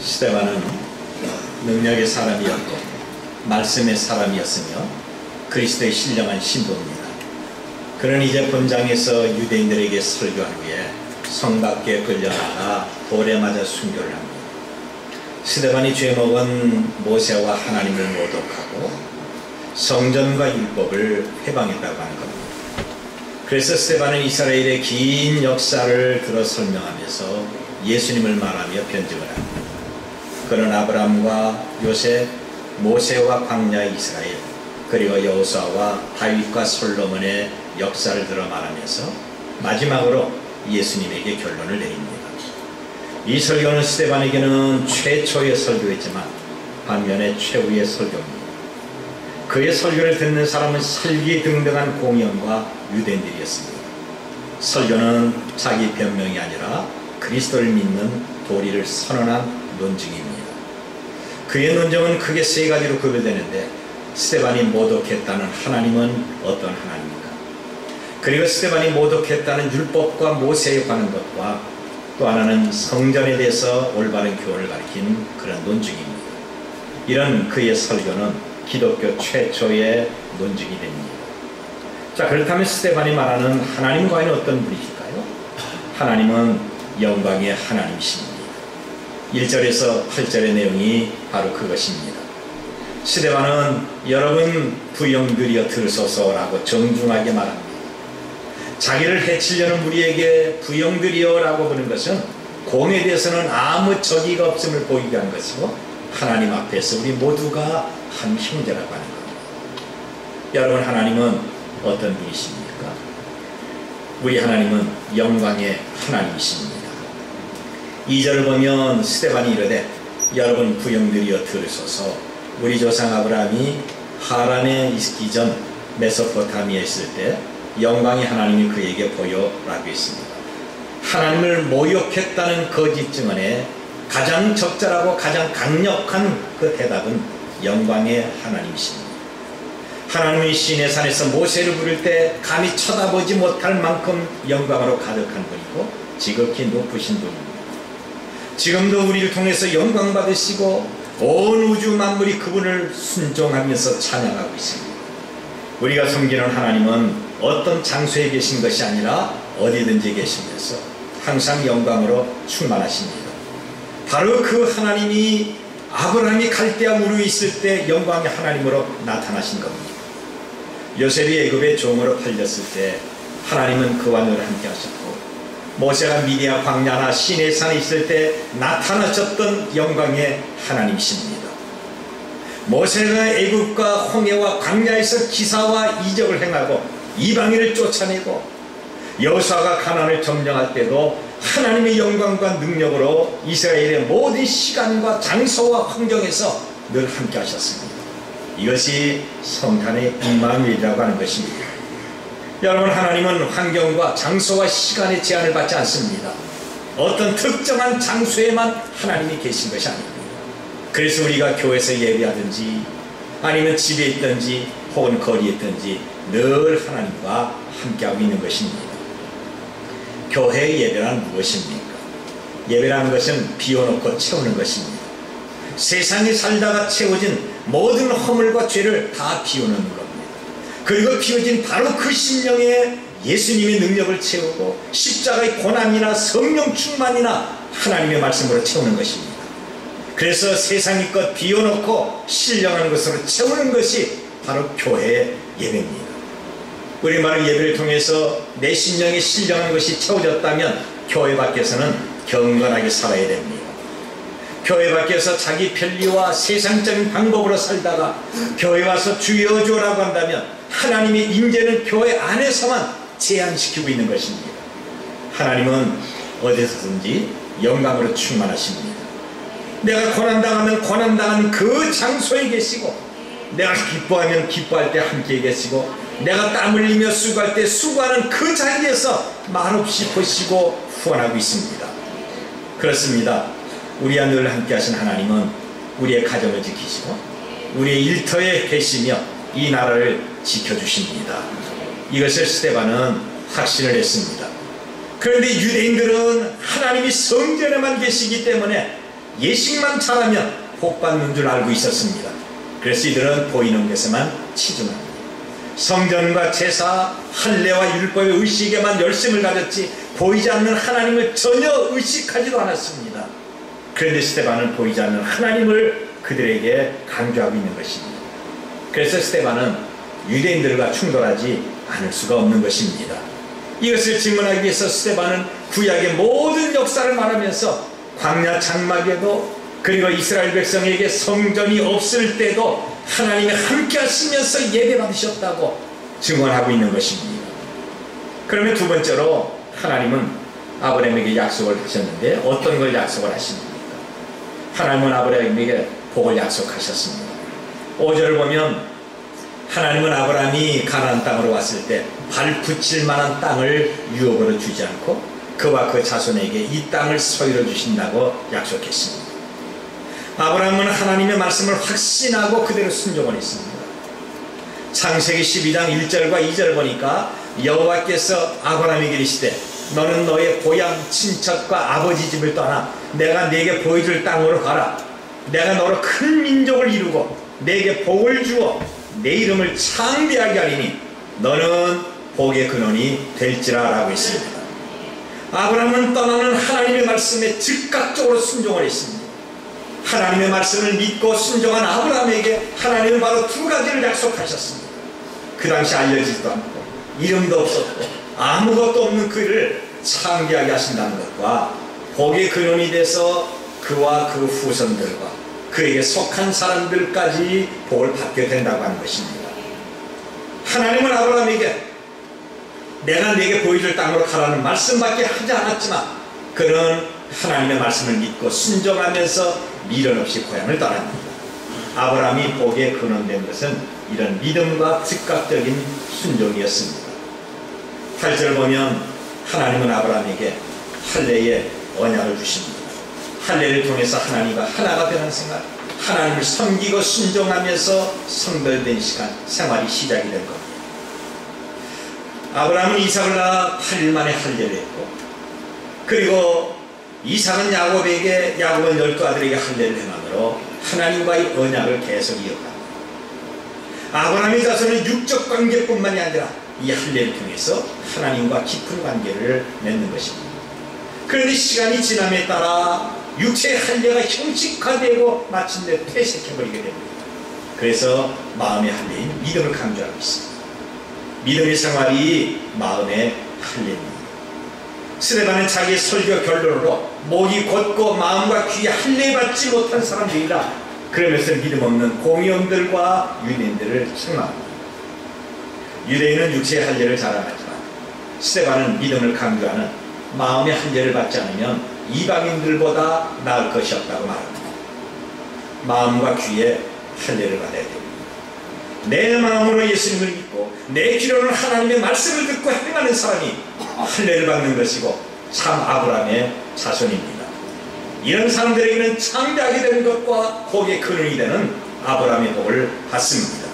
스데반은 능력의 사람이었고 말씀의 사람이었으며 그리스도의 신령한 신부입니다. 그는 이제 본장에서 유대인들에게 설교한 후에 성 밖에 끌려나가 돌에 맞아 순교를 합니다. 스데반이 죄먹은 모세와 하나님을 모독하고 성전과 율법을 회방했다고 하는 겁니다. 그래서 스데반은 이스라엘의 긴 역사를 들어 설명하면서 예수님을 말하며 변증을 합니다. 그는 아브라함과 요셉, 모세와 광야의 이스라엘, 그리고 여호수아와 다윗과 솔로몬의 역사를 들어 말하면서 마지막으로 예수님에게 결론을 내립니다. 이 설교는 스데반에게는 최초의 설교였지만 반면에 최후의 설교입니다. 그의 설교를 듣는 사람은 설기등등한 공연과 유대인들이었습니다. 설교는 자기 변명이 아니라 그리스도를 믿는 도리를 선언한 논증입니다. 그의 논증은 크게 세 가지로 구별되는데, 스데반이 모독했다는 하나님은 어떤 하나님입니까? 그리고 스데반이 모독했다는 율법과 모세에 관한 것과 또 하나는 성전에 대해서 올바른 교훈을 가리킨 그런 논증입니다. 이런 그의 설교는 기독교 최초의 논증이 됩니다. 자, 그렇다면 스데반이 말하는 하나님과는 어떤 분이실까요? 하나님은 영광의 하나님이십니다. 1절에서 8절의 내용이 바로 그것입니다. 스데반은 여러분 부영들이여 들으소서라고 정중하게 말합니다. 자기를 해치려는 무리에게 부영들이여 라고 부르는 것은 공에 대해서는 아무 적의가 없음을 보이게 한 것이고, 하나님 앞에서 우리 모두가 한 형제라고 하는 겁니다. 여러분, 하나님은 어떤 분이십니까? 우리 하나님은 영광의 하나님이십니다. 2절을 보면 스데반이 이르되 여러분 부영들이여 들으소서, 우리 조상 아브라함이 하란에 있기 전 메소포타미아에 있을 때 영광의 하나님이 그에게 보여라고 했습니다. 하나님을 모욕했다는 거짓 증언에 가장 적절하고 가장 강력한 그 대답은 영광의 하나님이십니다. 하나님이 시내 산에서 모세를 부를 때 감히 쳐다보지 못할 만큼 영광으로 가득한 분이고 지극히 높으신 분입니다. 지금도 우리를 통해서 영광 받으시고 온 우주 만물이 그분을 순종하면서 찬양하고 있습니다. 우리가 섬기는 하나님은 어떤 장소에 계신 것이 아니라 어디든지 계시면서 항상 영광으로 충만하십니다. 바로 그 하나님이 아브라함이 갈대아 우르에 있을 때 영광의 하나님으로 나타나신 겁니다. 요셉이 애굽의 종으로 팔렸을 때 하나님은 그와 늘 함께 하셨고, 모세가 미디아 광야나 시내산에 있을 때 나타나셨던 영광의 하나님이십니다. 모세가 애굽과 홍해와 광야에서 기사와 이적을 행하고 이방인을 쫓아내고, 여호수아가 가나안을 점령할 때도 하나님의 영광과 능력으로 이스라엘의 모든 시간과 장소와 환경에서 늘 함께 하셨습니다. 이것이 성탄의 임마누엘이라고 하는 것입니다. 여러분, 하나님은 환경과 장소와 시간의 제한을 받지 않습니다. 어떤 특정한 장소에만 하나님이 계신 것이 아닙니다. 그래서 우리가 교회에서 예배하든지 아니면 집에 있든지 혹은 거리에 있든지 늘 하나님과 함께하고 있는 것입니다. 교회의 예배란 무엇입니까? 예배라는 것은 비워놓고 채우는 것입니다. 세상에 살다가 채워진 모든 허물과 죄를 다 비우는 겁니다. 그리고 비워진 바로 그 심령에 예수님의 능력을 채우고 십자가의 고난이나 성령 충만이나 하나님의 말씀으로 채우는 것입니다. 그래서 세상의 것 비워놓고 신령한 것으로 채우는 것이 바로 교회의 예배입니다. 우리말의 예배를 통해서 내 심령에 신령한 것이 채워졌다면 교회 밖에서는 경건하게 살아야 됩니다. 교회 밖에서 자기 편리와 세상적인 방법으로 살다가 교회 와서 주여 주라고 한다면 하나님의 임재는 교회 안에서만 제한시키고 있는 것입니다. 하나님은 어디서든지 영광으로 충만하십니다. 내가 고난당하면 고난당하는 그 장소에 계시고, 내가 기뻐하면 기뻐할 때 함께 계시고, 내가 땀 흘리며 수고할 때 수고하는 그 자리에서 말없이 보시고 후원하고 있습니다. 그렇습니다. 우리와 늘 함께 하신 하나님은 우리의 가정을 지키시고 우리의 일터에 계시며 이 나라를 지켜주십니다. 이것을 스데반은 확신을 했습니다. 그런데 유대인들은 하나님이 성전에만 계시기 때문에 예식만 잘하면 복받는 줄 알고 있었습니다. 그래서 이들은 보이는 것에만 치중합니다. 성전과 제사, 할례와 율법의 의식에만 열심을 가졌지 보이지 않는 하나님을 전혀 의식하지도 않았습니다. 그런데 스데반은 보이지 않는 하나님을 그들에게 강조하고 있는 것입니다. 그래서 스데반은 유대인들과 충돌하지 않을 수가 없는 것입니다. 이것을 증언하기 위해서 스데반은 구약의 모든 역사를 말하면서 광야 장막에도 그리고 이스라엘 백성에게 성전이 없을 때도 하나님이 함께 하시면서 예배 받으셨다고 증언하고 있는 것입니다. 그러면 두 번째로 하나님은 아브라함에게 약속을 하셨는데 어떤 걸 약속을 하십니까? 하나님은 아브라함에게 복을 약속하셨습니다. 5절을 보면 하나님은 아브라함이 가나안 땅으로 왔을 때 발 붙일 만한 땅을 유업으로 주지 않고 그와 그 자손에게 이 땅을 소유로 주신다고 약속했습니다. 아브라함은 하나님의 말씀을 확신하고 그대로 순종을 했습니다. 창세기 12장 1절과 2절 보니까 여호와께서 아브라함에게 이르시되 너는 너의 고향 친척과 아버지 집을 떠나 내가 네게 보여줄 땅으로 가라. 내가 너로 큰 민족을 이루고 네게 복을 주어 내 이름을 창대하게 하리니 너는 복의 근원이 될지라 라고 했습니다. 아브라함은 떠나는 하나님의 말씀에 즉각적으로 순종을 했습니다. 하나님의 말씀을 믿고 순종한 아브라함에게 하나님은 바로 두 가지를 약속하셨습니다. 그 당시 알려지지도 않고 이름도 없었고 아무것도 없는 그를 창대하게 하신다는 것과 복의 근원이 돼서 그와 그 후손들과 그에게 속한 사람들까지 복을 받게 된다고 하는 것입니다. 하나님은 아브라함에게 내가 네게 보여줄 땅으로 가라는 말씀밖에 하지 않았지만 그는 하나님의 말씀을 믿고 순종하면서 미련 없이 고향을 떠납니다. 아브라함이 복에 근원된 것은 이런 믿음과 즉각적인 순종이었습니다. 8절 보면 하나님은 아브라함에게 할례의 언약을 주십니다. 할례를 통해서 하나님과 하나가 되는 생활, 하나님을 섬기고 순종하면서 성별된 시간, 생활이 시작이 된 겁니다. 아브라함은 이삭을 낳아 8일 만에 할례를 했고 그리고 이삭은 야곱은 12아들에게 할례를 행함으로 하나님과의 언약을 계속 이어갑니다. 아브라함의 자손은 육적 관계뿐만이 아니라 이 할례를 통해서 하나님과 깊은 관계를 맺는 것입니다. 그런데 시간이 지남에 따라 육체의 할례가 형식화되고 마침내 퇴색해버리게 됩니다. 그래서 마음의 할례인 믿음을 강조하고 있습니다. 믿음의 생활이 마음의 할례입니다. 스데반은 자기의 설교 결론으로 목이 곧고 마음과 귀에 할례받지 못한 사람들이라 그러면서 믿음 없는 공의원들과 유대인들을 책망합니다. 유대인은 육체의 할례를 자랑하지만 스데반은 믿음을 강조하는 마음의 할례를 받지 않으면 이방인들보다 나을 것이 없다고 말합니다. 마음과 귀에 할례를 받아야 됩니다. 내 마음으로 예수님을 믿고 내 귀로는 하나님의 말씀을 듣고 행하는 사람이 할례를 받는 것이고 참 아브라함의 자손입니다. 이런 사람들에게는 창대하게 되는 것과 복의 근원이 되는 아브라함의 복을 받습니다.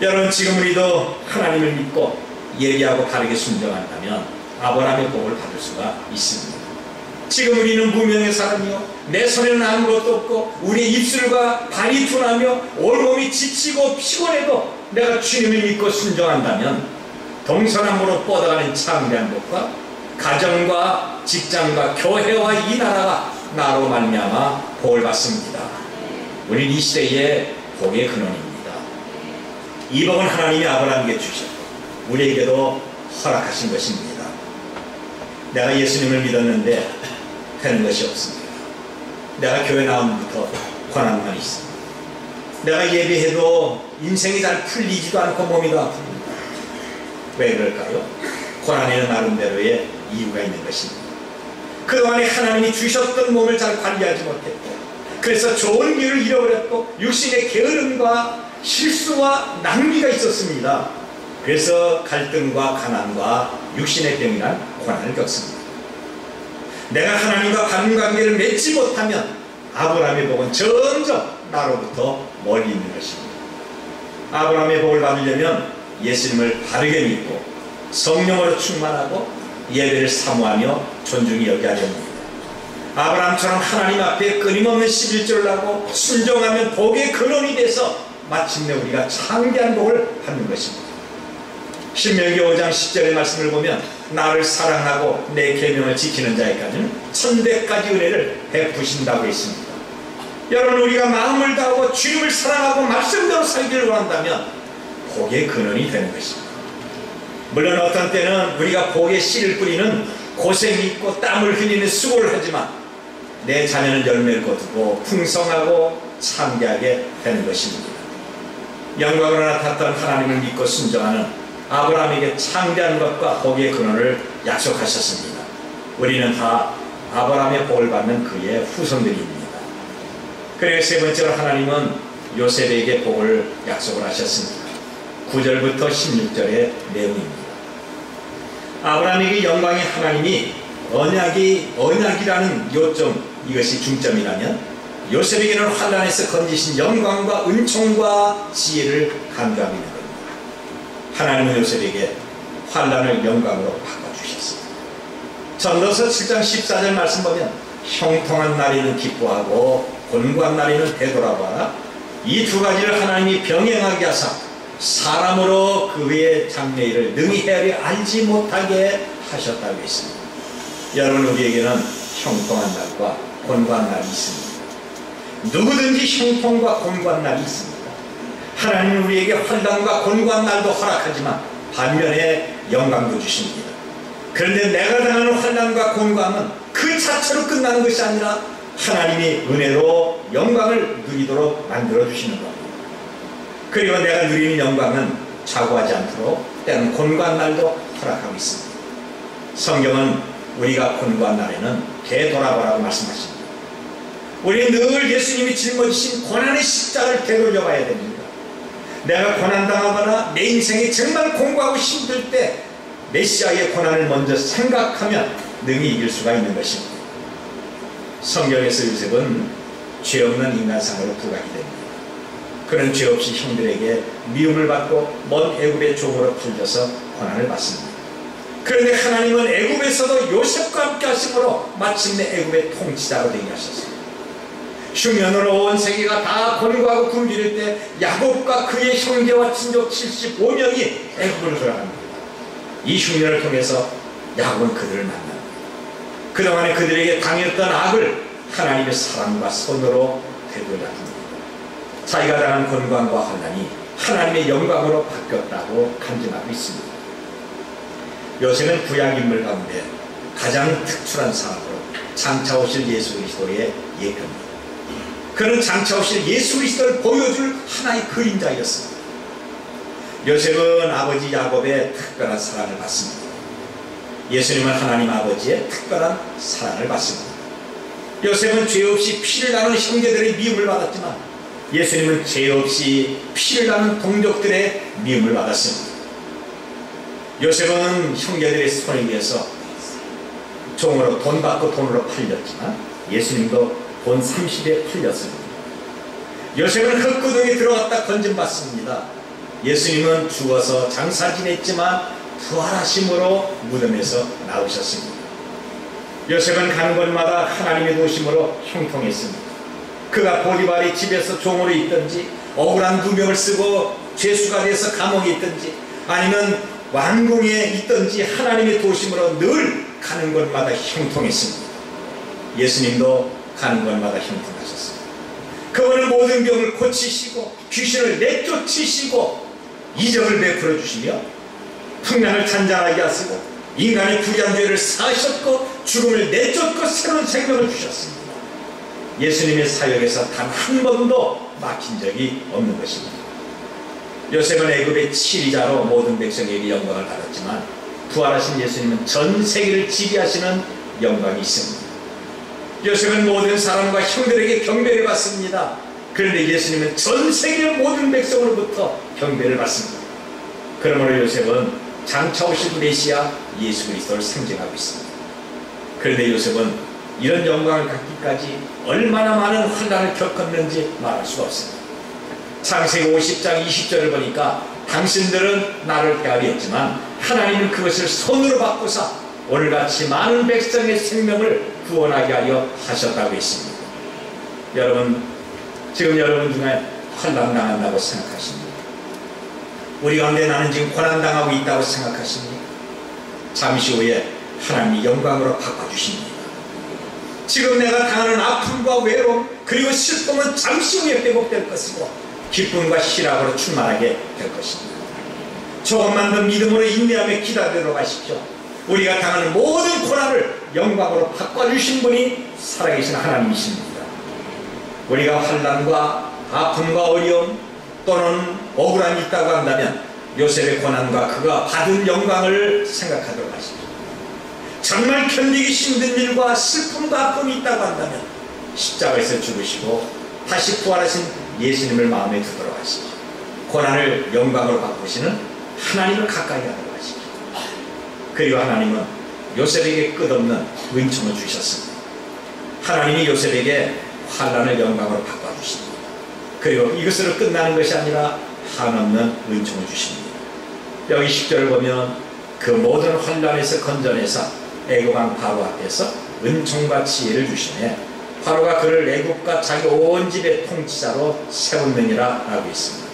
여러분 지금 우리도 하나님을 믿고 예리하고 바르게 순종한다면 아브라함의 복을 받을 수가 있습니다. 지금 우리는 무명의 사람이요 내 손에는 아무것도 없고 우리의 입술과 발이 둔하며 온몸이 지치고 피곤해도 내가 주님을 믿고 순종한다면 동서남으로 뻗어가는 창대한 복과 가정과 직장과 교회와 이 나라가 나로 말미암아 복을 받습니다. 우리는 이 시대의 복의 근원입니다. 이 복은 하나님이 아브라함에게 주셨고 우리에게도 허락하신 것입니다. 내가 예수님을 믿었는데 되는 것이 없습니다. 내가 교회 나오면부터 고난만 있습니다. 내가 예배해도 인생이 잘 풀리지도 않고 몸이 더 아픕니다. 왜 그럴까요? 고난에는 나름대로의 이유가 있는 것입니다. 그동안에 하나님이 주셨던 몸을 잘 관리하지 못했고 그래서 좋은 길을 잃어버렸고 육신의 게으름과 실수와 낭비가 있었습니다. 그래서 갈등과 가난과 육신의 병이란 고난을 겪습니다. 내가 하나님과 바른 관계를 맺지 못하면 아브라함의 복은 점점 나로부터 멀리 있는 것입니다. 아브라함의 복을 받으려면 예수님을 바르게 믿고 성령으로 충만하고 예배를 사모하며 존중히 여겨야 됩니다. 아브라함처럼 하나님 앞에 끊임없는 11조를 하고 순종하면 복의 근원이 돼서 마침내 우리가 창대한 복을 받는 것입니다. 신명기 5장 10절의 말씀을 보면 나를 사랑하고 내 계명을 지키는 자에게까지는 1000배까지 은혜를 베푸신다고 했습니다. 여러분, 우리가 마음을 다하고 주님을 사랑하고 말씀대로 살기를 원한다면 복의 근원이 되는 것입니다. 물론 어떤 때는 우리가 복의 씨를 뿌리는 고생이 있고 땀을 흘리는 수고를 하지만 내 자녀는 열매를 거두고 풍성하고 창대하게 되는 것입니다. 영광으로 나탔던 하나님을 믿고 순종하는 아브라함에게 창대한 것과 복의 근원을 약속하셨습니다. 우리는 다 아브라함의 복을 받는 그의 후손들입니다. 그리고 세 번째로 하나님은 요셉에게 복을 약속을 하셨습니다. 9절부터 16절의 내용입니다. 아브라함에게 영광의 하나님이 언약이라는 요점, 이것이 중점이라면 요셉에게는 환난에서 건지신 영광과 은총과 지혜를 강조하고 있는 겁니다. 하나님은 요셉에게 환난을 영광으로 바꿔주셨습니다. 전도서 7장 14절 말씀 보면 형통한 날에는 기뻐하고 곤고한 날에는 되돌아봐라. 이 두 가지를 하나님이 병행하게 하사 사람으로 그의 장래일을 능히 헤아려 알지 못하게 하셨다고 했습니다. 여러분, 우리에게는 형통한 날과 곤고한 날이 있습니다. 누구든지 형통과 곤고한 날이 있습니다. 하나님은 우리에게 환난과 곤고한 날도 허락하지만 반면에 영광도 주십니다. 그런데 내가 당하는 환난과 곤고함은 그 자체로 끝나는 것이 아니라 하나님이 은혜로 영광을 누리도록 만들어 주시는 겁니다. 그리고 내가 누리는 영광은 좌고하지 않도록 때는 곤고한 날도 허락하고 있습니다. 성경은 우리가 곤고한 날에는 되돌아보라고 말씀하십니다. 우리는 늘 예수님이 짊어지신 고난의 십자가를 되돌려 봐야 됩니다. 내가 고난당하거나 내 인생이 정말 공고하고 힘들 때 메시아의 고난을 먼저 생각하면 능히 이길 수가 있는 것입니다. 성경에서 요셉은 죄 없는 인간상으로 부각이 됩니다. 그는 죄 없이 형들에게 미움을 받고 먼 애굽의 종으로 풀려서 고난을 받습니다. 그런데 하나님은 애굽에서도 요셉과 함께 하심으로 마침내 애굽의 통치자로 되게 하셨습니다. 흉년으로 온 세계가 다 곤고하고 굶주릴 때 야곱과 그의 형제와 친족 75명이 애굽으로 돌아갑니다. 이 흉년을 통해서 야곱은 그들을 만납니다. 그동안에 그들에게 당했던 악을 하나님의 사랑과 손으로 되돌려줍니다. 자기가 당한 곤고함과 환난이 하나님의 영광으로 바뀌었다고 간증하고 있습니다. 요셉은 구약 인물 가운데 가장 특출한 사람으로 장차 오실 예수 그리스도의 예표입니다. 그는 장차 오실 예수 그리스도를 보여줄 하나의 그림자였습니다. 요셉은 아버지 야곱의 특별한 사랑을 받습니다. 예수님은 하나님 아버지의 특별한 사랑을 받습니다. 요셉은 죄 없이 피를 나는 형제들의 미움을 받았지만 예수님은 죄 없이 피를 나는 동족들의 미움을 받았습니다. 요셉은 형제들의 손에 의해서 종으로 돈 받고 돈으로 팔렸지만 예수님도 돈 30에 팔렸습니다. 요셉은 흙구덩이에 들어갔다 건짐받습니다. 예수님은 죽어서 장사 지냈지만 부활하심으로 무덤에서 나오셨습니다. 요셉은 가는 곳마다 하나님의 도심으로 형통했습니다. 그가 보디발의 집에서 종으로 있든지 억울한 누명을 쓰고 죄수가 돼서 감옥에 있든지 아니면 왕궁에 있든지 하나님의 도심으로 늘 가는 곳마다 형통했습니다. 예수님도 가는 곳마다 형통하셨습니다. 그분은 모든 병을 고치시고 귀신을 내쫓으시고 이적을 베풀어 주시며 풍랑을 잔잔하게 하시고 인간의 불의한 죄를 사하셨고 죽음을 내쫓고 새로운 생명을 주셨습니다. 예수님의 사역에서 단 한 번도 막힌 적이 없는 것입니다. 요셉은 애굽의 치리자로 모든 백성에게 영광을 받았지만 부활하신 예수님은 전 세계를 지배하시는 영광이 있습니다. 요셉은 모든 사람과 형들에게 경배를 받습니다. 그런데 예수님은 전 세계 모든 백성으로부터 경배를 받습니다. 그러므로 요셉은 장차 오실 메시아 예수 그리스도를 상징하고 있습니다. 그런데 요셉은 이런 영광을 갖기까지 얼마나 많은 환난을 겪었는지 말할 수가 없습니다. 창세기 50장 20절을 보니까 당신들은 나를 헤아렸지만 하나님은 그것을 손으로 바꾸사 오늘같이 많은 백성의 생명을 구원하게 하려 하셨다고 했습니다. 여러분, 지금 여러분 중에 환난 당한다고 생각하십니까? 우리 가운데 나는 지금 고난당하고 있다고 생각하십니까? 잠시 후에 하나님이 영광으로 바꿔주십니다. 지금 내가 당하는 아픔과 외로움 그리고 슬픔은 잠시 후에 회복될 것이고 기쁨과 희락으로 충만하게 될 것입니다. 조금만 더 믿음으로 인내하며 기다리러 가십시오. 우리가 당하는 모든 고난을 영광으로 바꿔주신 분이 살아계신 하나님이십니다. 우리가 환난과 아픔과 어려움 또는 억울함이 있다고 한다면 요셉의 고난과 그가 받은 영광을 생각하도록 하십시오. 정말 견디기 힘든 일과 슬픔과 아픔이 있다고 한다면 십자가에서 죽으시고 다시 부활하신 예수님을 마음에 두도록 하십시오. 고난을 영광으로 바꾸시는 하나님을 가까이 하도록 하십시오. 그리고 하나님은 요셉에게 끝없는 은총을 주셨습니다. 하나님이 요셉에게 환난을 영광으로 바꿔주십니다. 그리고 이것으로 끝나는 것이 아니라 한없는 은총을 주십니다. 여기 10절을 보면 그 모든 환난에서 건져내사 애국왕 바로 앞에서 은총과 지혜를 주시네 바로가 그를 애국과 자기 온 집의 통치자로 세웠느니라 라고 있습니다.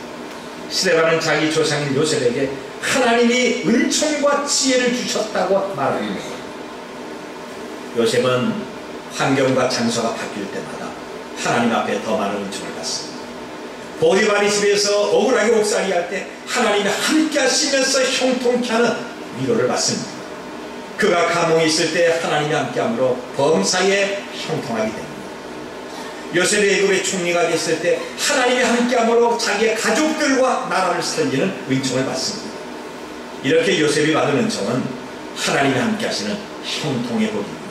시데바는 자기 조상인 요셉에게 하나님이 은총과 지혜를 주셨다고 말합니다. 요셉은 환경과 장소가 바뀔 때마다 하나님 앞에 더 많은 은총을 받습니다. 보디바리 집에서 억울하게 옥살이 할 때 하나님이 함께 하시면서 형통케 하는 위로를 받습니다. 그가 감옥에 있을 때 하나님이 함께함으로 범사에 형통하게 됩니다. 요셉이 애굽의 총리가 됐을 때 하나님이 함께함으로 자기의 가족들과 나라를 살리는 은총을 받습니다. 이렇게 요셉이 받은 은총은 하나님이 함께하시는 형통의 복입니다.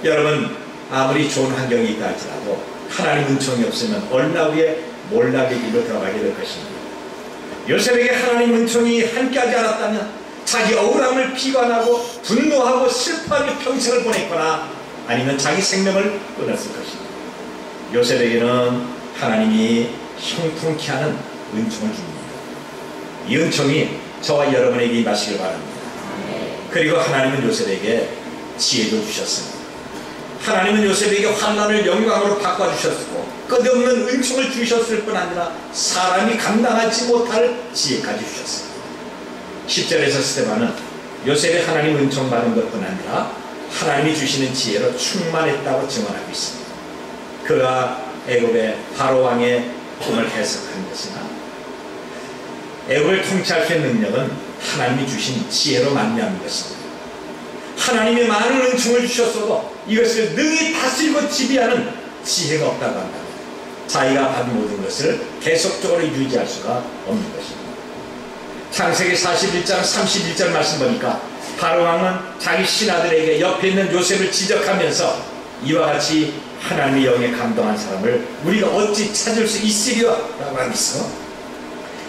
여러분, 아무리 좋은 환경이 있다 할지라도 하나님 은총이 없으면 얼마 후에 몰락의 길로 들어가게 될 것입니다. 요셉에게 하나님 은총이 함께하지 않았다면 자기 억울함을 비관하고 분노하고 슬퍼하며 평생을 보냈거나 아니면 자기 생명을 끊었을 것입니다. 요셉에게는 하나님이 형통케 하는 은총을 줍니다. 이 은총이 저와 여러분에게 임하시길 바랍니다. 그리고 하나님은 요셉에게 지혜도 주셨습니다. 하나님은 요셉에게 환난을 영광으로 바꿔주셨고 끝없는 은총을 주셨을 뿐 아니라 사람이 감당하지 못할 지혜까지 주셨습니다. 10절에서 스데반은 요셉이 하나님 은총 받은 것뿐 아니라 하나님이 주시는 지혜로 충만했다고 증언하고 있습니다. 그가 애굽의 바로 왕의 꿈을 해석한 것이나 애굽을 통치할 수 있는 능력은 하나님이 주신 지혜로 만미한 것입니다. 하나님이 많은 은총을 주셨어도 이것을 능히 다스리고 지배하는 지혜가 없다고 한다면 자기가 받은 모든 것을 계속적으로 유지할 수가 없는 것입니다. 창세기 41장 31절 말씀 보니까 바로왕은 자기 신하들에게 옆에 있는 요셉을 지적하면서 이와 같이 하나님의 영에 감동한 사람을 우리가 어찌 찾을 수 있으리요? 라고 하면서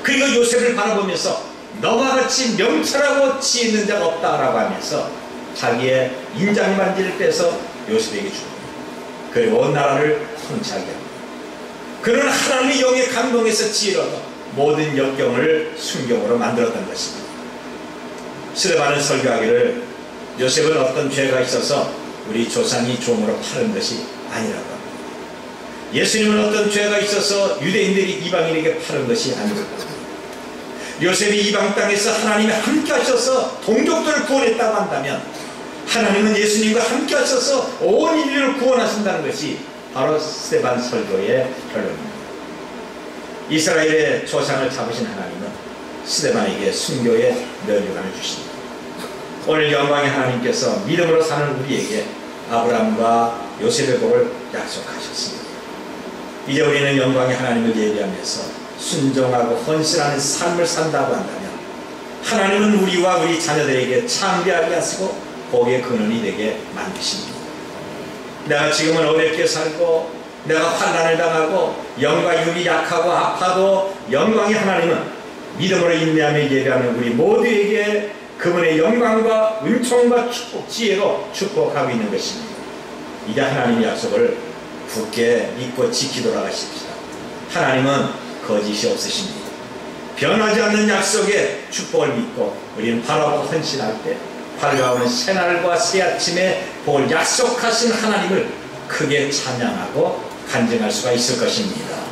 그리고 요셉을 바라보면서 너와 같이 명철하고 지혜 있는 자가 없다라고 하면서 자기의 인장반지를 빼서 요셉에게 줍니다. 그리고 온 나라를 통치하게 합니다. 그는 하나님의 영에 감동해서 지혜를 얻어 모든 역경을 순경으로 만들었던 것입니다. 스데반은 설교하기를 요셉은 어떤 죄가 있어서 우리 조상이 종으로 팔은 것이 아니라고 합니다. 예수님은 어떤 죄가 있어서 유대인들이 이방인에게 팔은 것이 아니라고 합니다. 요셉이 이방 땅에서 하나님이 함께 하셔서 동족들을 구원했다고 한다면 하나님은 예수님과 함께 하셔서 온 인류를 구원하신다는 것이 바로 스데반 설교의 결론입니다. 이스라엘의 조상을 잡으신 하나님은 스데반에게 순교의 면류관을 주십니다. 오늘 영광의 하나님께서 믿음으로 사는 우리에게 아브라함과 요셉의 복을 약속하셨습니다. 이제 우리는 영광의 하나님을 예배하면서 순종하고 헌신하는 삶을 산다고 한다면 하나님은 우리와 우리 자녀들에게 창대하게 하시고 복의 근원이 되게 만드십니다. 내가 지금은 어렵게 살고 내가 환난을 당하고 영과 육이 약하고 아파도 영광의 하나님은 믿음으로 인내하며 예배하는 우리 모두에게 그분의 영광과 은총과 축복, 지혜로 축복하고 있는 것입니다. 이제 하나님의 약속을 굳게 믿고 지키도록 하십시다. 하나님은 거짓이 없으십니다. 변하지 않는 약속의 축복을 믿고 우리는 바라보고 헌신할 때 밝아오는 새날과 새아침에 볼 약속하신 하나님을 크게 찬양하고 간증할 수가 있을 것입니다.